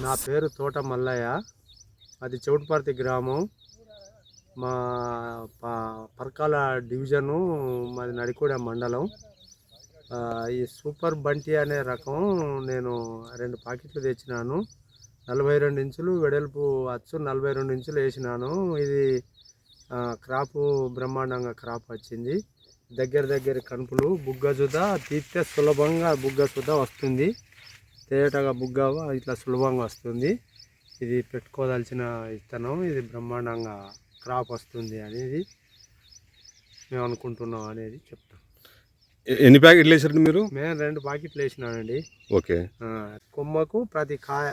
నా పేరు తోట మల్లయ్య. అది చౌటుపర్తి గ్రామం. మా పరకాల డివిజను, మాది నడికూడ మండలం. ఈ సూపర్ బంటి అనే రకం నేను 2 ప్యాకెట్లు తెచ్చినాను. 42 ఇంచులు వెడల్పు అచ్చు, 42 ఇంచులు వేసినాను. ఇది క్రాపు బ్రహ్మాండంగా క్రాప్ వచ్చింది. దగ్గర కనుపులు, బుగ్గ సుధ తీస్తే సులభంగా బుగ్గ సుధ వస్తుంది. తేటగా బుగ్గ ఇట్లా సులభంగా వస్తుంది. ఇది పెట్టుకోదలిచిన విత్తనం. ఇది బ్రహ్మాండంగా క్రాప్ వస్తుంది అనేది మేము అనుకుంటున్నాం అనేది చెప్తాం. ఎన్ని ప్యాకెట్లు వేసారండి మీరు? మేము 2 ప్యాకెట్లు వేసినానండి. ఓకే. కొమ్మకు ప్రతి కాయ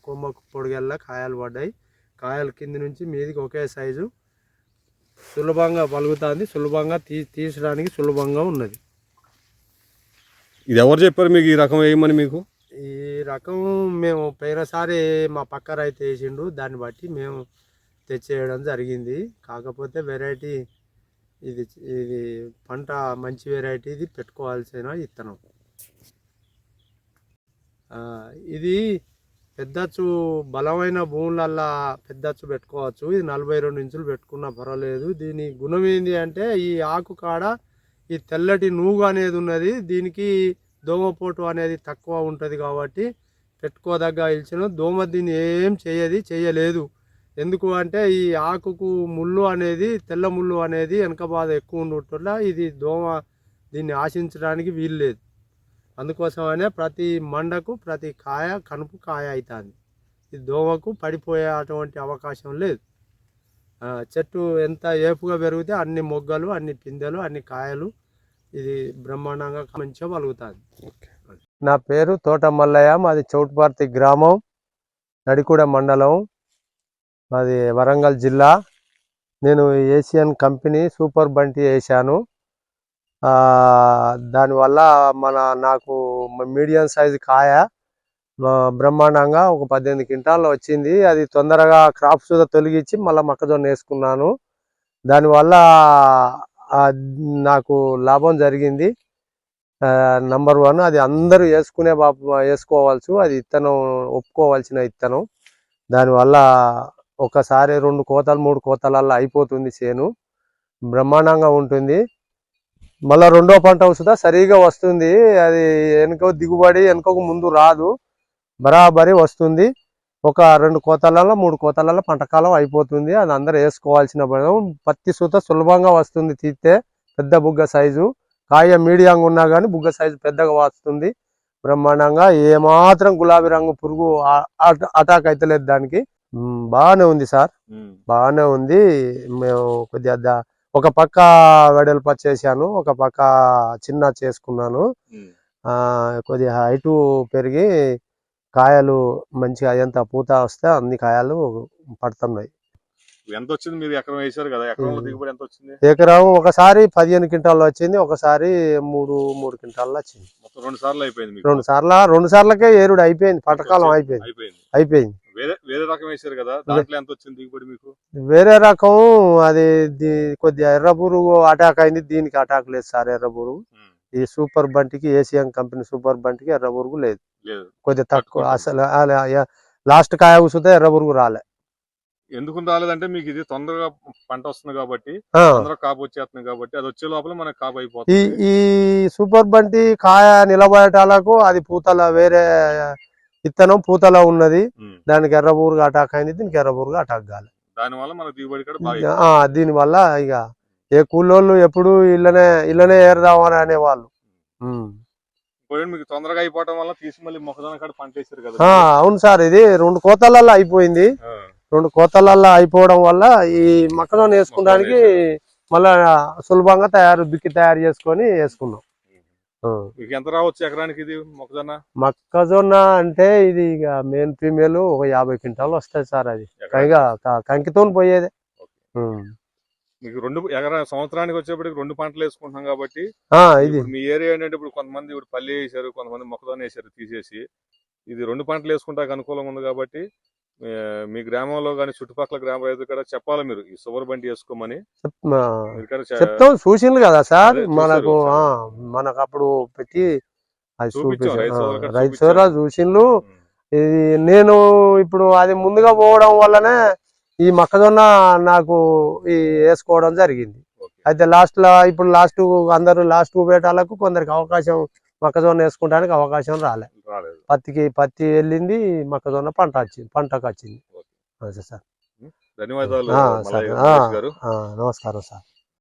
కొమ్మకు పొడిగెల్లా కాయలు పడ్డాయి. కాయలు కింది నుంచి మీదికి ఒకే సైజు, సులభంగా పలుకుతుంది. సులభంగా తీసడానికి సులభంగా ఉన్నది. ఇది ఎవరు చెప్పారు మీకు ఈ రకం వేయమని? మీకు ఈ రకం మేము పోయినసారి మా పక్క రైతు వేసిండు, దాన్ని బట్టి మేము తెచ్చేయడం జరిగింది. కాకపోతే వెరైటీ ఇది పంట మంచి వెరైటీ, ఇది పెట్టుకోవాల్సిన విత్తనం. ఇది పెద్దచ్చు బలమైన భూములల్లా పెద్దచ్చు పెట్టుకోవచ్చు. ఇది 42 ఇంచులు పెట్టుకున్నా పర్వాలేదు. దీని గుణం ఏంటి అంటే, ఈ ఆకు కాడ ఈ తెల్లటి నూగు అనేది ఉన్నది. దీనికి దోమపోటు అనేది తక్కువ ఉంటుంది కాబట్టి పెట్టుకోదగ్గ ఇచ్చిన. దోమ దీన్ని ఏం చేయలేదు. ఎందుకు అంటే ఈ ఆకుకు ముళ్ళు అనేది, తెల్ల ముళ్ళు అనేది వెనక బాధ ఎక్కువ ఉండటం ఇది దోమ దీన్ని ఆశించడానికి వీలు లేదు. అందుకోసమనే ప్రతి మండకు ప్రతి కాయ కనుపు కాయ అవుతుంది. ఈ దోమకు పడిపోయే అటువంటి అవకాశం లేదు. చెట్టు ఎంత ఏపుగా పెరిగితే అన్ని మొగ్గలు, అన్ని పిందెలు, అన్ని కాయలు ఇది బ్రహ్మాండంగా మంచిగా పలుకుతుంది. నా పేరు తోట మల్లయ్య. మాది చౌటుపర్తి గ్రామం, నడికూడ మండలం, మాది వరంగల్ జిల్లా. నేను ఏషియన్ కంపెనీ సూపర్ బంటి వేసాను. దానివల్ల నాకు మీడియం సైజు కాయ బ్రహ్మాండంగా ఒక 18 క్వింటాల్లో వచ్చింది. అది తొందరగా క్రాప్ సుధా తొలగించి మళ్ళీ మొక్కజొన్న వేసుకున్నాను. దానివల్ల నాకు లాభం జరిగింది. నంబర్ 1 అది అందరూ వేసుకోవాల్సి, అది విత్తనం ఒప్పుకోవాల్సిన విత్తనం. దానివల్ల ఒకసారి 2 కోతలు 3 కోతలల్లో అయిపోతుంది. చేను బ్రహ్మాండంగా ఉంటుంది. మళ్ళీ రెండో పంట వస్తుందా సరిగా వస్తుంది. అది వెనుక దిగుబడి వెనుకకు ముందు రాదు, బరాబరి వస్తుంది. ఒక 2 కోతలలో 3 కోతలలో పంటకాలం అయిపోతుంది. అది అందరూ వేసుకోవాల్సిన పత్తి సూత సులభంగా వస్తుంది. తీస్తే పెద్ద బుగ్గ సైజు, కాయ మీడియంగా ఉన్నా కానీ బుగ్గ సైజు పెద్దగా వస్తుంది బ్రహ్మాండంగా. ఏమాత్రం గులాబీ రంగు పురుగు అటాక్ అయితే లేదు దానికి. బాగానే ఉంది సార్, బాగానే ఉంది. మేము కొద్దిగా ఒక పక్క వెడల్పు చేశాను, ఒక పక్క చిన్న చేసుకున్నాను. కొద్దిగా హైటు పెరిగి కాయలు మంచిగా ఎంత పూత వస్తే అన్ని కాయలు పడుతున్నాయి. ఎంత వచ్చింది? మీరు ఎకరం వేసారు కదా, ఎకరంలో దిగుబడి ఎంత వచ్చింది? ఎకరం ఒకసారి 15 క్వింటాల్లో వచ్చింది, ఒకసారి 3 క్వింటాల్లో వచ్చింది. మొత్తం 2 సార్లు అయిపోయింది. 2 సార్లకే ఏరుడు అయిపోయింది, పంటకాలం అయిపోయింది. వేరే రకం వేసారు కదా, దాంట్లో ఎంత వచ్చింది దిగుబడి మీకు? వేరే రకం అది కొద్దిగా ఎర్ర పురుగు అటాక్ అయింది. దీనికి అటాక్ లేదు సార్ ఎర్ర పురుగు. ఈ సూపర్ బంటికి, ఏషియన్ కంపెనీ సూపర్ బంటికి ఎర్ర పురుగు లేదు, కొద్దిగా తక్కువ. అసలు లాస్ట్ కాయ కూసుతే ఎర్ర పురుగు రాలే. ఎందుకు రాలేదంటే, మీకు ఇది తొందరగా పంట వస్తుంది కాబట్టి, తొందరగా కాపు వచ్చేస్తుంది కాబట్టి, అది వచ్చే లోపల మనకు కాపు అయిపోతుంది. ఈ సూపర్ బంటి కాయ నిలబడటాలకు అది పూతల వేరే విత్తనం పూతలో ఉన్నది. దానికి ఎర్ర పురుగు అటాక్ అయింది, దీనికి ఎర్ర పురుగు అటాక్ కాలే. దానివల్ల మన దిగుబడి దీనివల్ల ఇక ఏ కూలోళ్ళు ఎప్పుడు ఇళ్ళనే ఏరుదామని అనేవాళ్ళు. మీకు తొందరగా అయిపోవడం వల్ల తీసి మళ్ళీ మొక్కజొన్న కాడ పంట వేసారు కదా. అవును సార్, ఇది 2 కోతలలో అయిపోయింది. 2 కోతలలో అయిపోవడం వల్ల ఈ మొక్కజొన్న వేసుకోవడానికి మళ్ళా సులభంగా దుక్కి తయారు చేసుకొని వేసుకున్నాం. ఎంత రావచ్చు ఎకరానికి ఇది మొక్కజొన్న అంటే ఇది ఇక మెయిన్ ఫీమేల్ ఒక 50 క్వింటాలు వస్తాయి సార్. అది పైగా కంకితో పోయేది. మీకు సంవత్సరానికి వచ్చేప్పటికి 2 పంటలు వేసుకుంటున్నాం కాబట్టి, ఇది మీ ఏరియా ఏంటంటే ఇప్పుడు కొంతమంది ఇప్పుడు పల్లి వేసారు, కొంతమంది మొక్కజొన్న వేసారు తీసేసి. ఇది 2 పంటలు వేసుకుంటానికి అనుకూలంగా ఉంది కాబట్టి మీ గ్రామంలో కానీ చుట్టుపక్కల గ్రామ రైతులు కూడా చెప్పాలి మీరు ఈ సూపర్ బండి వేసుకోమని. చెప్తాం, చూసింది కదా సార్. మనకు అప్పుడు పెట్టి రైతు సోదరులు చూసిండ్రు. ఇది నేను ఇప్పుడు అది ముందుగా పోవడం వల్లనే ఈ మొక్కజొన్న నాకు ఈ వేసుకోవడం జరిగింది. అయితే ఇప్పుడు అందరూ లాస్ట్ వేటాలకు కొందరికి అవకాశం మొక్కజొన్న వేసుకోవడానికి అవకాశం రాలేదు. పత్తి వెళ్ళింది, మొక్కజొన్న పంటకు వచ్చింది. ధన్యవాదాలు. సార్ నమస్కారం సార్.